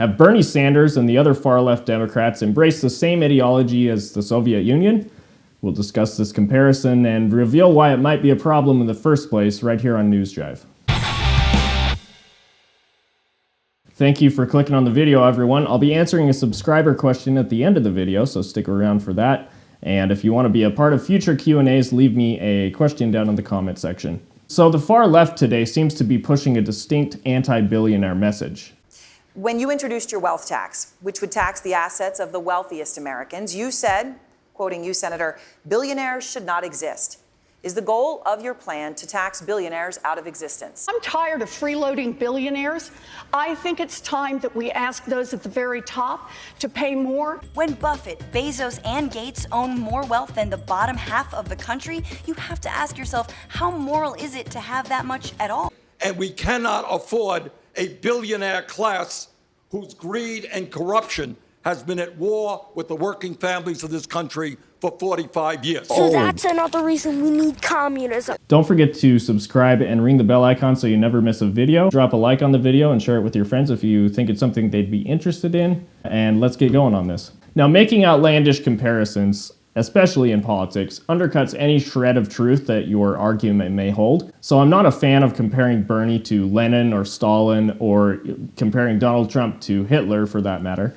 Have Bernie Sanders and the other far-left Democrats embraced the same ideology as the Soviet Union? We'll discuss this comparison and reveal why it might be a problem in the first place right here on NewsJive. Thank you for clicking on the video, everyone. I'll be answering a subscriber question at the end of the video, so stick around for that. And if you want to be a part of future Q&As, leave me a question down in the comment section. So the far left today seems to be pushing a distinct anti-billionaire message. When you introduced your wealth tax, which would tax the assets of the wealthiest Americans, you said, quoting you, Senator, billionaires should not exist. Is the goal of your plan to tax billionaires out of existence? I'm tired of freeloading billionaires. I think it's time that we ask those at the very top to pay more. When Buffett, Bezos, and Gates own more wealth than the bottom half of the country, you have to ask yourself, how moral is it to have that much at all? And we cannot afford a billionaire class whose greed and corruption has been at war with the working families of this country for 45 years. So that's another reason we need communism. Don't forget to subscribe and ring the bell icon so you never miss a video. Drop a like on the video and share it with your friends if you think it's something they'd be interested in. And let's get going on this. Now, making outlandish comparisons, especially in politics, undercuts any shred of truth that your argument may hold. So I'm not a fan of comparing Bernie to Lenin or Stalin, or comparing Donald Trump to Hitler for that matter.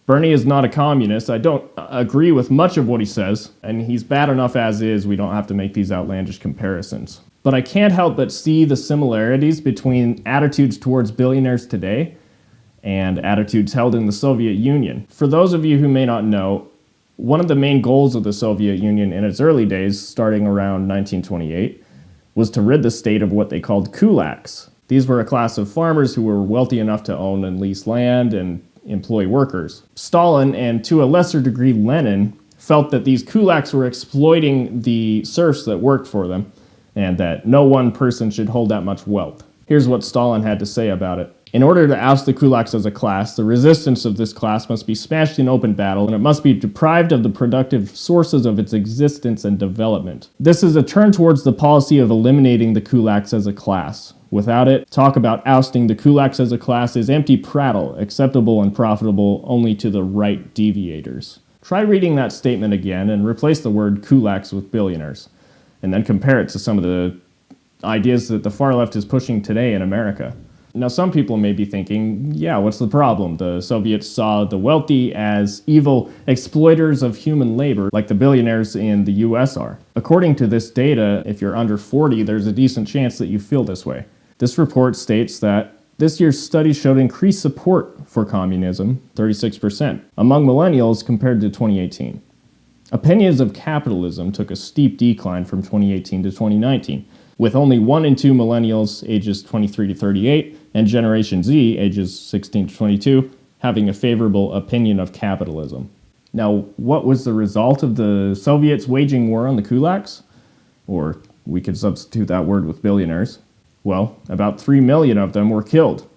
Bernie is not a communist. I don't agree with much of what he says, and he's bad enough as is. We don't have to make these outlandish comparisons. But I can't help but see the similarities between attitudes towards billionaires today and attitudes held in the Soviet Union. For those of you who may not know, one of the main goals of the Soviet Union in its early days, starting around 1928, was to rid the state of what they called kulaks. These were a class of farmers who were wealthy enough to own and lease land and employ workers. Stalin, and to a lesser degree Lenin, felt that these kulaks were exploiting the serfs that worked for them, and that no one person should hold that much wealth. Here's what Stalin had to say about it. In order to oust the kulaks as a class, the resistance of this class must be smashed in open battle, and it must be deprived of the productive sources of its existence and development. This is a turn towards the policy of eliminating the kulaks as a class. Without it, talk about ousting the kulaks as a class is empty prattle, acceptable and profitable only to the right deviators. Try reading that statement again and replace the word kulaks with billionaires, and then compare it to some of the ideas that the far left is pushing today in America. Now, some people may be thinking, yeah, what's the problem? The Soviets saw the wealthy as evil exploiters of human labor, like the billionaires in the US are. According to this data, if you're under 40, there's a decent chance that you feel this way. This report states that this year's study showed increased support for communism, 36%, among millennials compared to 2018. Opinions of capitalism took a steep decline from 2018 to 2019, with only 1 in 2 millennials ages 23 to 38 and Generation Z ages 16 to 22 having a favorable opinion of capitalism. Now, what was the result of the Soviets waging war on the kulaks? Or we could substitute that word with billionaires. Well, about 3 million of them were killed.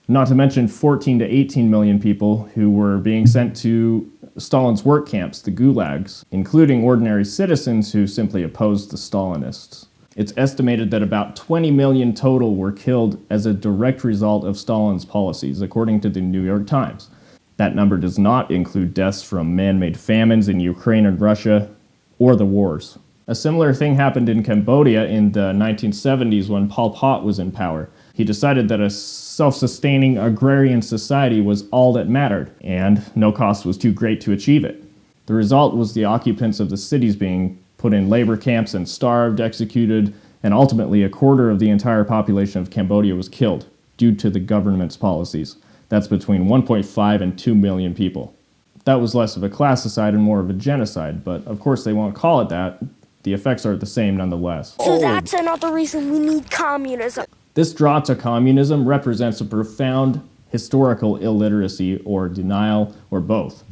Not to mention 14 to 18 million people who were being sent to Stalin's work camps, the gulags, including ordinary citizens who simply opposed the Stalinists. It's estimated that about 20 million total were killed as a direct result of Stalin's policies, according to the New York Times. That number does not include deaths from man-made famines in Ukraine and Russia, or the wars. A similar thing happened in Cambodia in the 1970s when Pol Pot was in power. He decided that a self-sustaining agrarian society was all that mattered, and no cost was too great to achieve it. The result was the occupants of the cities being put in labor camps and starved, executed, and ultimately a quarter of the entire population of Cambodia was killed due to the government's policies. That's between 1.5 and 2 million people. That was less of a classicide and more of a genocide, but of course they won't call it that. The effects are the same nonetheless. So that's another reason we need communism. This draw to communism represents a profound historical illiteracy or denial or both.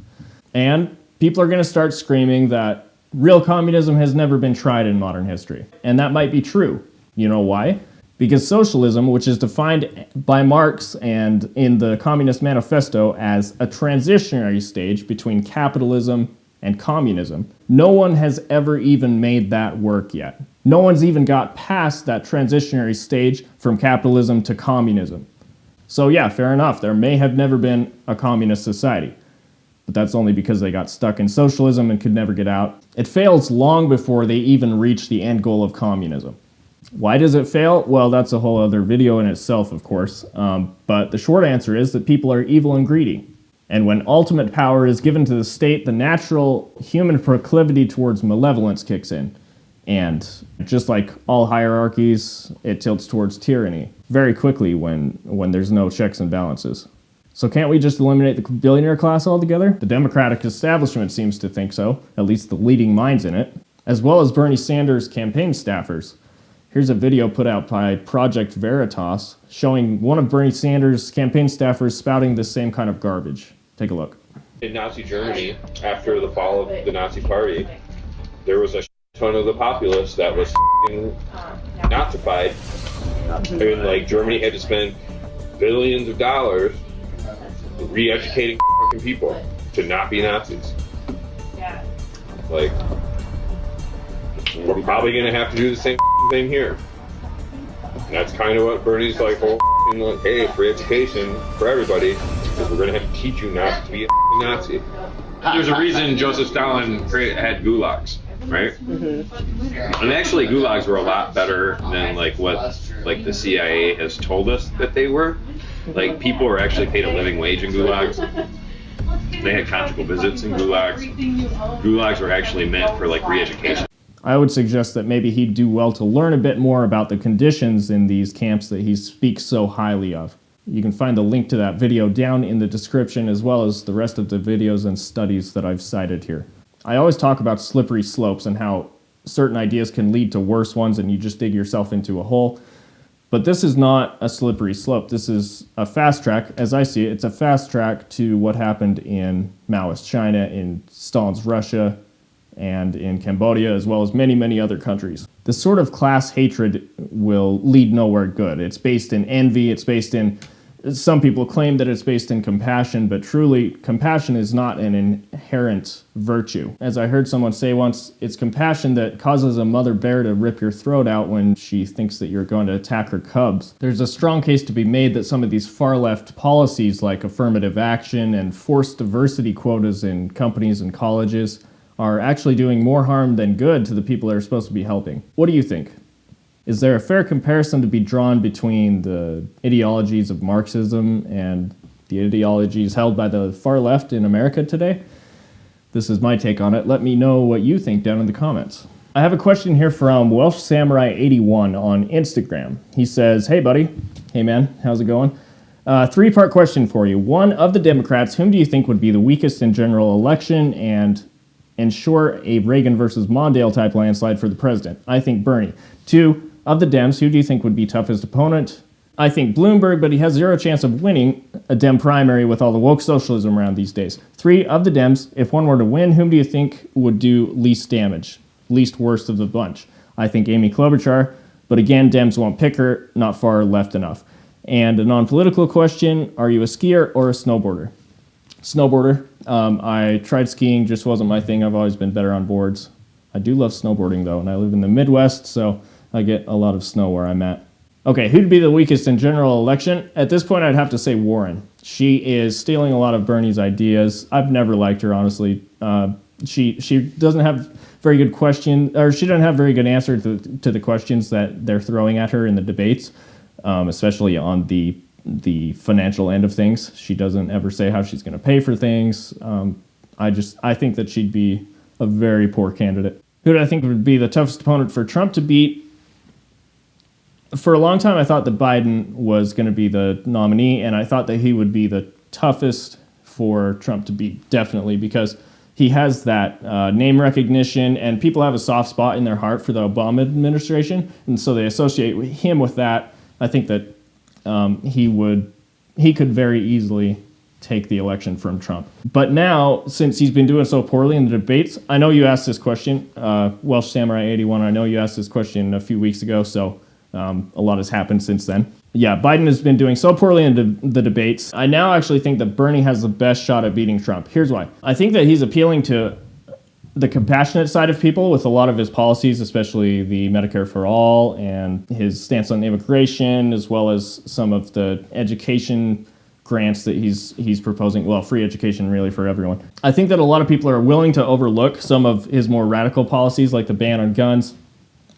And people are going to start screaming that real communism has never been tried in modern history. And that might be true. You know why? Because socialism, which is defined by Marx and in the Communist Manifesto as a transitionary stage between capitalism and communism, no one has ever even made that work yet. No one's even got past that transitionary stage from capitalism to communism. So yeah, fair enough. There may have never been a communist society, but that's only because they got stuck in socialism and could never get out. It fails long before they even reach the end goal of communism. Why does it fail? Well, that's a whole other video in itself, of course. But the short answer is that people are evil and greedy. And when ultimate power is given to the state, the natural human proclivity towards malevolence kicks in. And just like all hierarchies, it tilts towards tyranny very quickly when there's no checks and balances. So can't we just eliminate the billionaire class altogether? The Democratic establishment seems to think so, at least the leading minds in it, as well as Bernie Sanders' campaign staffers. Here's a video put out by Project Veritas showing one of Bernie Sanders' campaign staffers spouting the same kind of garbage. Take a look. In Nazi Germany, after the fall of the Nazi Party, there was a ton of the populace that was Nazified. I mean, like, Germany had to spend billions of dollars re-educating people to not be Nazis. Like, we're probably going to have to do the same thing here. And that's kind of what Bernie's like, like, hey, free education for everybody, because we're going to have to teach you not to be a Nazi. There's a reason Joseph Stalin had gulags, right? Mm-hmm. And actually, gulags were a lot better than like what like the CIA has told us that they were. Like, people were actually paid a living wage in gulags. They had conjugal visits in gulags. Gulags were actually meant for like re-education. I would suggest that maybe he'd do well to learn a bit more about the conditions in these camps that he speaks so highly of. You can find the link to that video down in the description, as well as the rest of the videos and studies that I've cited here. I always talk about slippery slopes and how certain ideas can lead to worse ones and you just dig yourself into a hole. But this is not a slippery slope. This is a fast track. As I see it, it's a fast track to what happened in Maoist China, in Stalin's Russia, and in Cambodia, as well as many, many other countries. This sort of class hatred will lead nowhere good. It's based in envy, it's based in, some people claim that it's based in compassion, but truly, compassion is not an inherent virtue. As I heard someone say once, it's compassion that causes a mother bear to rip your throat out when she thinks that you're going to attack her cubs. There's a strong case to be made that some of these far-left policies like affirmative action and forced diversity quotas in companies and colleges are actually doing more harm than good to the people they're supposed to be helping. What do you think? Is there a fair comparison to be drawn between the ideologies of Marxism and the ideologies held by the far left in America today? This is my take on it. Let me know what you think down in the comments. I have a question here from Welsh Samurai 81 on Instagram. He says, hey buddy, hey man, how's it going? Three-part question for you. One, of the Democrats, whom do you think would be the weakest in general election and ensure a Reagan versus Mondale type landslide for the president? I think Bernie. Two, of the Dems, who do you think would be toughest opponent? I think Bloomberg, but he has zero chance of winning a Dem primary with all the woke socialism around these days. Three, of the Dems, if one were to win, whom do you think would do least damage, least worst of the bunch? I think Amy Klobuchar, but again, Dems won't pick her, not far left enough. And a non-political question, are you a skier or a snowboarder? Snowboarder. I tried skiing, just wasn't my thing. I've always been better on boards. I do love snowboarding though, and I live in the Midwest, so I get a lot of snow where I'm at. Okay, who'd be the weakest in general election? At this point, I'd have to say Warren. She is stealing a lot of Bernie's ideas. I've never liked her, honestly. She doesn't have very good she doesn't have very good answers to the questions that they're throwing at her in the debates, especially on the financial end of things. She doesn't ever say how she's going to pay for things. I think that she'd be a very poor candidate. Who do I think would be the toughest opponent for Trump to beat? For a long time, I thought that Biden was going to be the nominee, and I thought that he would be the toughest for Trump to beat, definitely, because he has that name recognition, and people have a soft spot in their heart for the Obama administration, and so they associate him with that. I think that he could very easily take the election from Trump. But now, since he's been doing so poorly in the debates, I know you asked this question, Welsh Samurai 81, I know you asked this question a few weeks ago, so a lot has happened since then. Yeah, Biden has been doing so poorly in the debates. I now actually think that Bernie has the best shot at beating Trump. Here's why. I think that he's appealing to the compassionate side of people with a lot of his policies, especially the Medicare for All and his stance on immigration, as well as some of the education grants that he's proposing. Well, free education really for everyone. I think that a lot of people are willing to overlook some of his more radical policies, like the ban on guns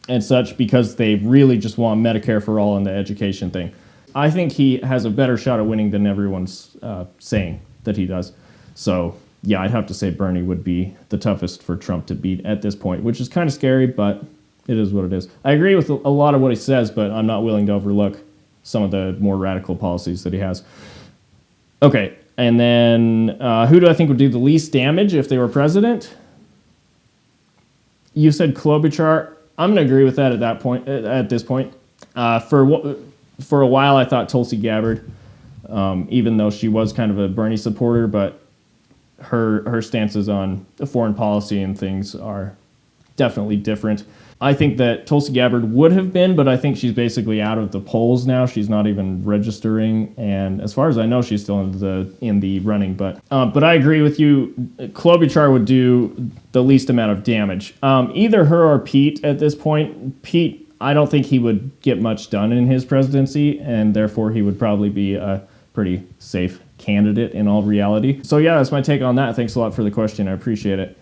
and such, because they really just want Medicare for All and the education thing. I think he has a better shot at winning than everyone's saying that he does. So yeah, I'd have to say Bernie would be the toughest for Trump to beat at this point, which is kind of scary, but it is what it is. I agree with a lot of what he says, but I'm not willing to overlook some of the more radical policies that he has. Okay, and then who do I think would do the least damage if they were president? You said Klobuchar. I'm going to agree with that at that point. At this point, for a while, I thought Tulsi Gabbard, even though she was kind of a Bernie supporter, but her stances on foreign policy and things are definitely different. I think that Tulsi Gabbard would have been, but I think she's basically out of the polls now. She's not even registering, and as far as I know, she's still in the running. But I agree with you. Klobuchar would do the least amount of damage. Either her or Pete at this point. Pete, I don't think he would get much done in his presidency, and therefore he would probably be a pretty safe candidate in all reality. So yeah, that's my take on that. Thanks a lot for the question. I appreciate it.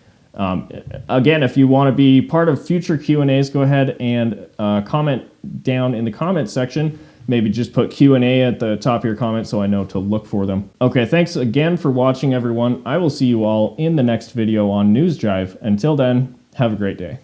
Again, if you want to be part of future Q&As, go ahead and comment down in the comment section. Maybe just put Q&A at the top of your comment so I know to look for them. Okay, thanks again for watching, everyone. I will see you all in the next video on NewsJive. Until then, have a great day.